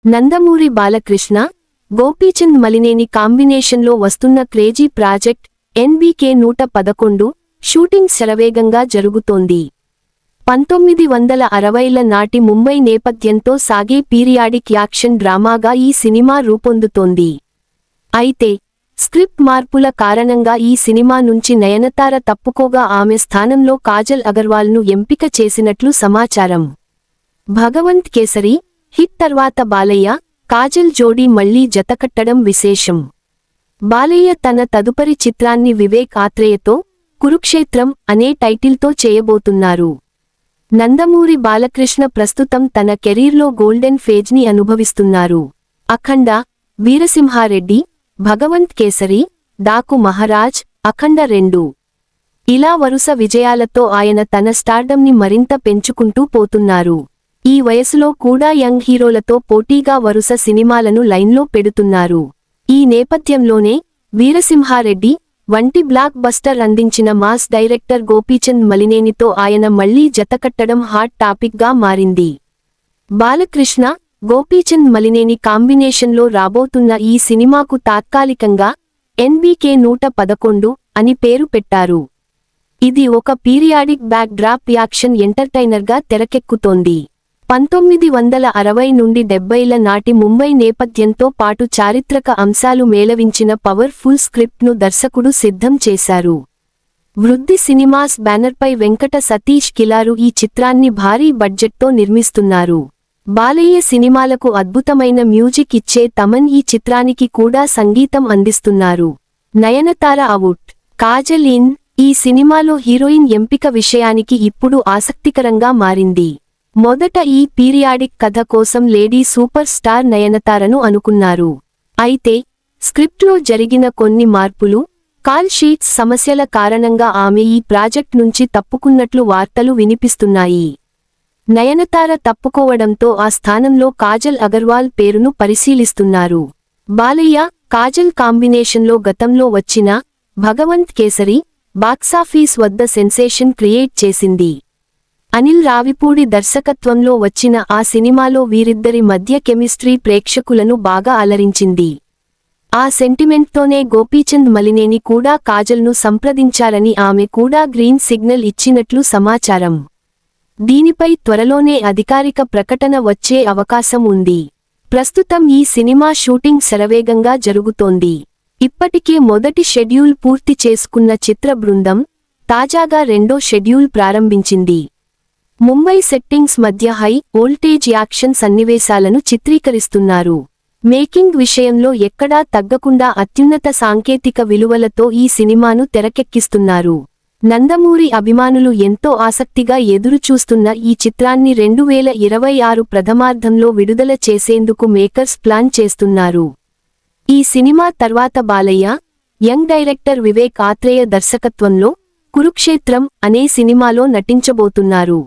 నందమూరి బాలకృష్ణ, గోపీచంద్ మలినేని కాంబినేషన్లో వస్తున్న crazy project NBK 111 shooting శరవేగంగా జరుగుతోంది. 1960ల నాటి ముంబై నేపథ్యంతో సాగే పీరియాడిక్ యాక్షన్ డ్రామాగా ఈ సినిమా రూపొందుతోంది. అయితే స్క్రిప్ట్ మార్పుల కారణంగా ఈ సినిమా నుంచి నయనతార తప్పుకోగా ఆమె స్థానంలో కాజల్ అగర్వాల్ను ఎంపిక చేసినట్లు సమాచారం. భగవంత్ కేసరి హిట్ తర్వాత బాలయ్య, కాజల్ జోడీ మళ్లీ జతకట్టడం విశేషం. బాలయ్య తన తదుపరి చిత్రాన్ని వివేక్ ఆత్రేయతో కురుక్షేత్రం అనే టైటిల్తో చేయబోతున్నారు. నందమూరి బాలకృష్ణ ప్రస్తుతం తన కెరీర్లో గోల్డెన్ ఫేజ్ని అనుభవిస్తున్నారు. అఖండ, వీరసింహారెడ్డి, భగవంత్ కేసరి, డాకు మహారాజ్, అఖండ 2 ఇలా వరుస విజయాలతో ఆయన తన స్టార్డమ్ని మరింత పెంచుకుంటూ పోతున్నారు. ఈ వయసులో కూడా యంగ్ హీరోలతో పోటీగా వరుస సినిమాలను లైన్లో పెడుతున్నారు. ఈ నేపథ్యంలోనే వీరసింహారెడ్డి వంటి బ్లాక్ బస్టర్ అందించిన మాస్ డైరెక్టర్ గోపీచంద్ మలినేనితో ఆయన మళ్లీ జతకట్టడం హాట్ టాపిక్గా మారింది. బాలకృష్ణ, గోపీచంద్ మలినేని కాంబినేషన్లో రాబోతున్న ఈ సినిమాకు తాత్కాలికంగా ఎన్బీకే 111 అని పేరు పెట్టారు. ఇది ఒక పీరియాడిక్ బ్యాక్ డ్రాప్ యాక్షన్ ఎంటర్టైనర్గా తెరకెక్కుతోంది. 1960 నుండి 70ల నాటి ముంబై నేపథ్యంతో పాటు చారిత్రక అంశాలు మేళవించిన పవర్ ఫుల్ స్క్రిప్ట్ను దర్శకుడు సిద్ధం చేశారు. వృద్ధి సినిమాస్ బ్యానర్పై వెంకట సతీష్ కిలారు ఈ చిత్రాన్ని భారీ బడ్జెట్తో నిర్మిస్తున్నారు. బాలయ్య సినిమాలకు అద్భుతమైన మ్యూజిక్ ఇచ్చే తమన్ ఈ చిత్రానికి కూడా సంగీతం అందిస్తున్నారు. Nayanthara out, Kajal in. ఈ సినిమాలో హీరోయిన్ ఎంపిక విషయానికి ఇప్పుడు ఆసక్తికరంగా మారింది. మొదట ఈ పీరియాడిక్ కథ కోసం లేడీ సూపర్ స్టార్ నయనతారను అనుకున్నారు. అయితే స్క్రిప్ట్లో జరిగిన కొన్ని మార్పులు, కాల్ షీట్స్ సమస్యల కారణంగా ఆమె ఈ ప్రాజెక్ట్ నుంచి తప్పుకున్నట్లు వార్తలు వినిపిస్తున్నాయి. నయనతార తప్పుకోవడంతో ఆ స్థానంలో కాజల్ అగర్వాల్ పేరును పరిశీలిస్తున్నారు. బాలయ్య, కాజల్ కాంబినేషన్లో గతంలో వచ్చిన భగవంత్ కేసరి బాక్సాఫీస్ వద్ద సెన్సేషన్ క్రియేట్ చేసింది. అనిల్ రావిపూడి దర్శకత్వంలో వచ్చిన ఆ సినిమాలో వీరిద్దరి మధ్య కెమిస్ట్రీ ప్రేక్షకులను బాగా అలరించింది. ఆ సెంటిమెంట్తోనే గోపీచంద్ మలినేని కూడా కాజల్ను సంప్రదించారని ఆమె కూడా గ్రీన్ సిగ్నల్ ఇచ్చినట్లు సమాచారం. దీనిపై త్వరలోనే అధికారిక ప్రకటన వచ్చే అవకాశం ఉంది. ప్రస్తుతం ఈ సినిమా షూటింగ్ శరవేగంగా జరుగుతోంది. ఇప్పటికే మొదటి షెడ్యూల్ పూర్తి చేసుకున్న చిత్ర బృందం తాజాగా రెండో షెడ్యూల్ ప్రారంభించింది. ముంబై సెట్టింగ్స్ మధ్య హై వోల్టేజ్ యాక్షన్ సన్నివేశాలను చిత్రీకరిస్తున్నారు. మేకింగ్ విషయంలో ఎక్కడా తగ్గకుండా అత్యున్నత సాంకేతిక విలువలతో ఈ సినిమాను తెరకెక్కిస్తున్నారు. నందమూరి అభిమానులు ఎంతో ఆసక్తిగా ఎదురుచూస్తున్న ఈ చిత్రాన్ని 2026 ప్రథమార్ధంలో విడుదల చేసేందుకు మేకర్స్ ప్లాన్ చేస్తున్నారు. ఈ సినిమా తర్వాత బాలయ్య, యంగ్ డైరెక్టర్ వివేక్ ఆత్రేయ దర్శకత్వంలో కురుక్షేత్రం అనే సినిమాలో నటించబోతున్నారు.